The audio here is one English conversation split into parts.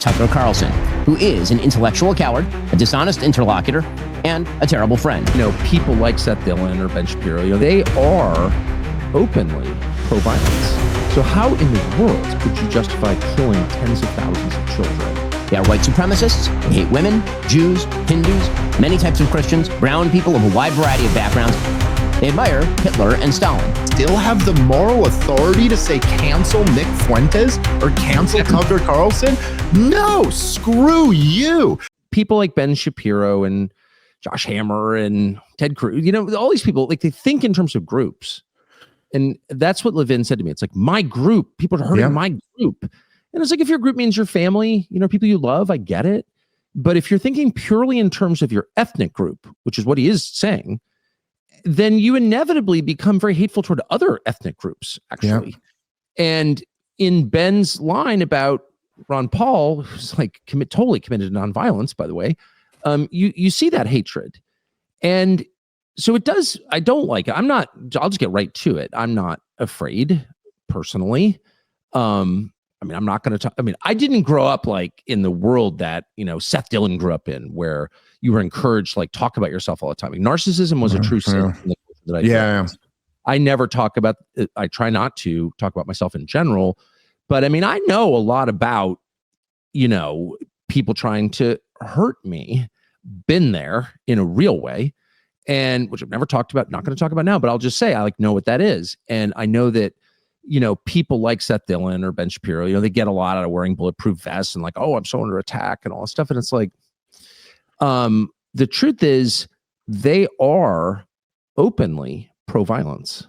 Tucker Carlson, who is an intellectual coward, a dishonest interlocutor, and a terrible friend. People like Seth Dillon or Ben Shapiro, they are openly pro-violence. So how in the world could you justify killing tens of thousands of children? They are white supremacists. They hate women, Jews, Hindus, many types of Christians, brown people of a wide variety of backgrounds. They admire Hitler and Stalin. Still have the moral authority to say cancel Nick Fuentes or cancel Tucker Carlson? No, screw you. People like Ben Shapiro and Josh Hammer and Ted Cruz, all these people, they think in terms of groups. And that's what Levin said to me. It's like, my group, people are hurting my group. And it's like, if your group means your family, people you love, I get it. But if you're thinking purely in terms of your ethnic group, which is what he is saying, then you inevitably become very hateful toward other ethnic groups, actually. Yeah. And in Ben's line about Ron Paul, who's like totally committed to nonviolence, by the way, you see that hatred. And so it does, I don't like it. I'll just get right to it. I'm not afraid, personally. I'm not going to talk. I didn't grow up like in the world that, Seth Dillon grew up in, where you were encouraged to like talk about yourself all the time. Like, narcissism was a true sin. I never talk about it. I try not to talk about myself in general, but I know a lot about, people trying to hurt me, been there in a real way, and which I've never talked about, not going to talk about now, but I'll just say, I know what that is. And I know that, people like Seth Dillon or Ben Shapiro, they get a lot out of wearing bulletproof vests and like, oh, I'm so under attack and all this stuff. And it's like, the truth is they are openly pro-violence.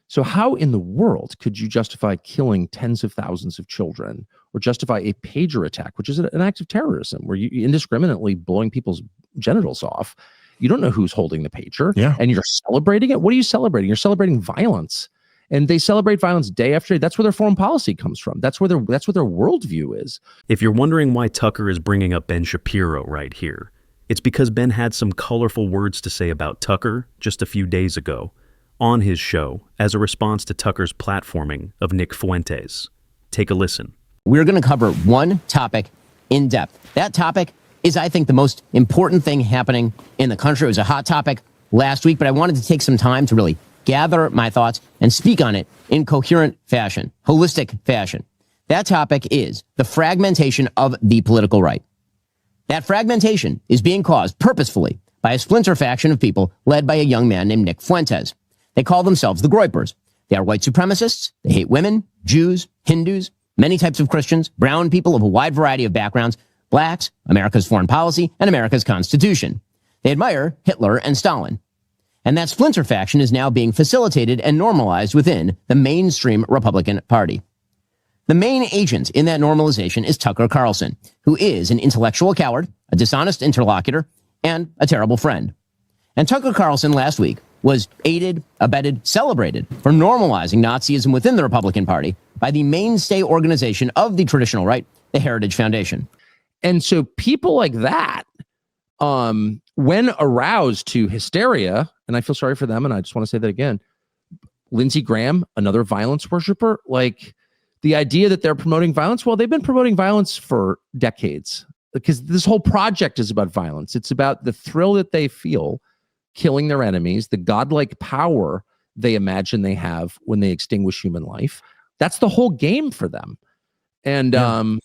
So how in the world could you justify killing tens of thousands of children or justify a pager attack, which is an act of terrorism where you indiscriminately blowing people's genitals off? You don't know who's holding the pager, and you're celebrating it. What are you celebrating? You're celebrating violence. And they celebrate violence day after day. That's where their foreign policy comes from. That's what their worldview is. If you're wondering why Tucker is bringing up Ben Shapiro right here, it's because Ben had some colorful words to say about Tucker just a few days ago on his show as a response to Tucker's platforming of Nick Fuentes. Take a listen. We're going to cover one topic in depth. That topic is, I think, the most important thing happening in the country. It was a hot topic last week, but I wanted to take some time to really gather my thoughts and speak on it in coherent fashion, holistic fashion. That topic is the fragmentation of the political right. That fragmentation is being caused purposefully by a splinter faction of people led by a young man named Nick Fuentes. They call themselves the Groypers. They are white supremacists. They hate women, Jews, Hindus, many types of Christians, brown people of a wide variety of backgrounds, blacks, America's foreign policy, and America's Constitution. They admire Hitler and Stalin. And that splinter faction is now being facilitated and normalized within the mainstream Republican Party. The main agent in that normalization is Tucker Carlson, who is an intellectual coward, a dishonest interlocutor, and a terrible friend. And Tucker Carlson last week was aided, abetted, celebrated for normalizing Nazism within the Republican Party by the mainstay organization of the traditional right, the Heritage Foundation. And so people like that, when aroused to hysteria, and I feel sorry for them, and I just want to say that again, Lindsey Graham, another violence worshiper, like the idea that they're promoting violence, well, they've been promoting violence for decades because this whole project is about violence. It's about the thrill that they feel killing their enemies, the godlike power they imagine they have when they extinguish human life. That's the whole game for them. And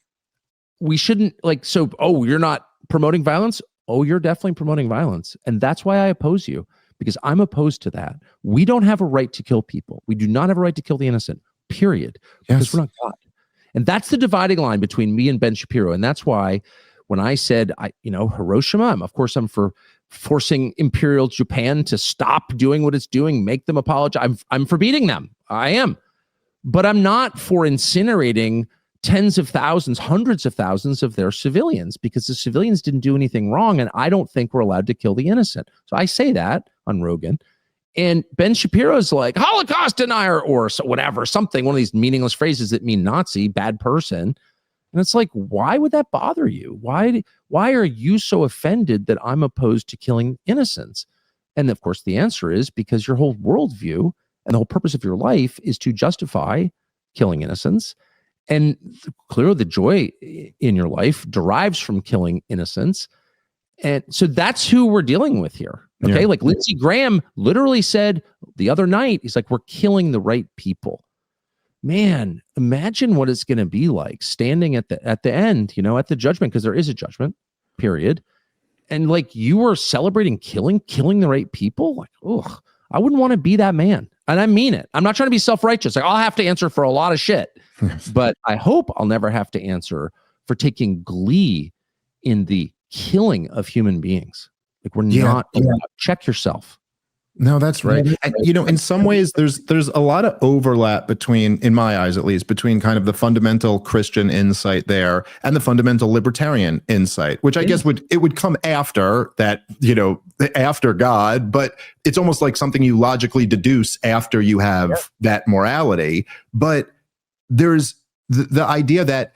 we shouldn't you're not promoting violence? Oh, you're definitely promoting violence. And that's why I oppose you, because I'm opposed to that. We don't have a right to kill people. We do not have a right to kill the innocent, period. Because we're not God. And that's the dividing line between me and Ben Shapiro. And that's why when I said, Hiroshima, I'm for forcing Imperial Japan to stop doing what it's doing, make them apologize. I'm for beating them. I am. But I'm not for incinerating tens of thousands, hundreds of thousands of their civilians, because the civilians didn't do anything wrong. And I don't think we're allowed to kill the innocent. So I say that on Rogan. And Ben Shapiro's like, Holocaust denier, or whatever, something, one of these meaningless phrases that mean Nazi, bad person. And it's like, why would that bother you? Why are you so offended that I'm opposed to killing innocents? And of course, the answer is because your whole worldview and the whole purpose of your life is to justify killing innocents. And clearly the joy in your life derives from killing innocents. And so that's who we're dealing with here. Okay. Yeah. Like Lindsey Graham literally said the other night, he's like, we're killing the right people. Man, imagine what it's going to be like standing at the end, at the judgment, because there is a judgment, period. And like you were celebrating killing the right people. Like, ugh, I wouldn't want to be that man. And I mean it. I'm not trying to be self-righteous. Like I'll have to answer for a lot of shit, but I hope I'll never have to answer for taking glee in the killing of human beings. Like we're not. Check yourself. No, that's right. And, in some ways, there's a lot of overlap between, in my eyes at least, between kind of the fundamental Christian insight there and the fundamental libertarian insight, which I guess would come after that, after God, but it's almost like something you logically deduce after you have that morality. But there's the idea that,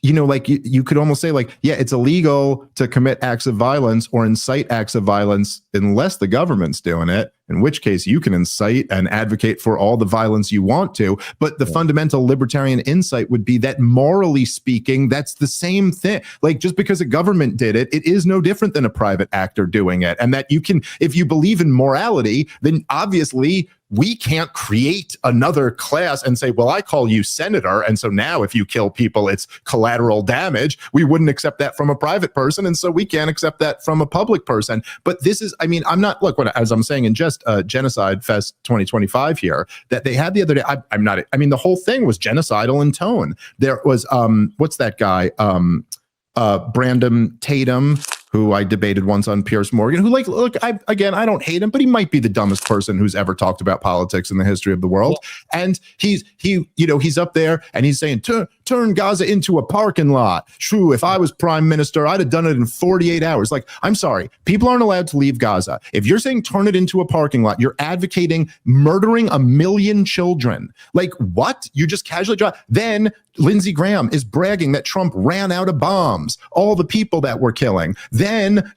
like you could almost say like, yeah, it's illegal to commit acts of violence or incite acts of violence unless the government's doing it, in which case you can incite and advocate for all the violence you want to. But the fundamental libertarian insight would be that morally speaking, that's the same thing. Like just because a government did it, it is no different than a private actor doing it. And that you can, if you believe in morality, then obviously we can't create another class and say, well, I call you senator. And so now if you kill people, it's collateral damage. We wouldn't accept that from a private person. And so we can't accept that from a public person. But this is, I'm not, look, as I'm saying in just Genocide Fest 2025 here, that they had the other day, the whole thing was genocidal in tone. There was, what's that guy? Brandon Tatum, who I debated once on Piers Morgan, who I don't hate him, but he might be the dumbest person who's ever talked about politics in the history of the world. Yeah. And he's up there and he's saying, turn Gaza into a parking lot. True, if I was prime minister, I'd have done it in 48 hours. Like, I'm sorry, people aren't allowed to leave Gaza. If you're saying turn it into a parking lot, you're advocating murdering 1 million children. Like, what? You just casually drop. Then Lindsey Graham is bragging that Trump ran out of bombs, all the people that we're killing. Then,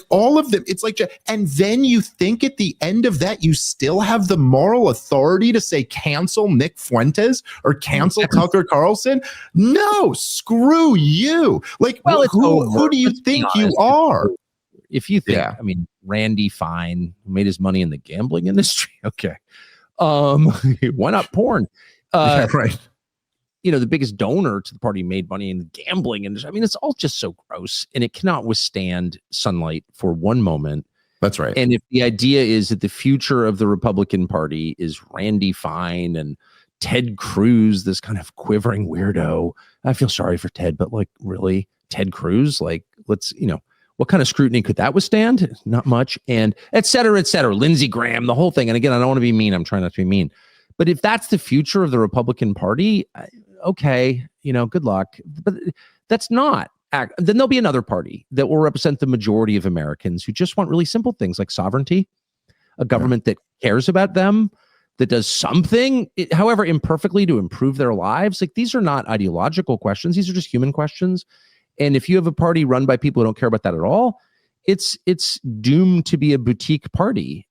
all of them, it's like, and then you think at the end of that, you still have the moral authority to say, cancel Nick Fuentes or cancel Tucker Carlson? No, screw you. Like, well, who do you think you are? If you think, Randy Fine, who made his money in the gambling industry. Okay. Why not porn? Right. The biggest donor to the party made money in the gambling industry. It's all just so gross, and it cannot withstand sunlight for one moment. That's right. And if the idea is that the future of the Republican Party is Randy Fine and Ted Cruz, this kind of quivering weirdo, I feel sorry for Ted, but like, really, Ted Cruz? Like, let's, what kind of scrutiny could that withstand? Not much. And et cetera, Lindsey Graham, the whole thing. And again, I don't want to be mean. I'm trying not to be mean. But if that's the future of the Republican Party, okay, good luck. But that's not. Then there'll be another party that will represent the majority of Americans who just want really simple things like sovereignty, a government that cares about them, that does something, however imperfectly, to improve their lives. Like, these are not ideological questions. These are just human questions. And if you have a party run by people who don't care about that at all, it's doomed to be a boutique party.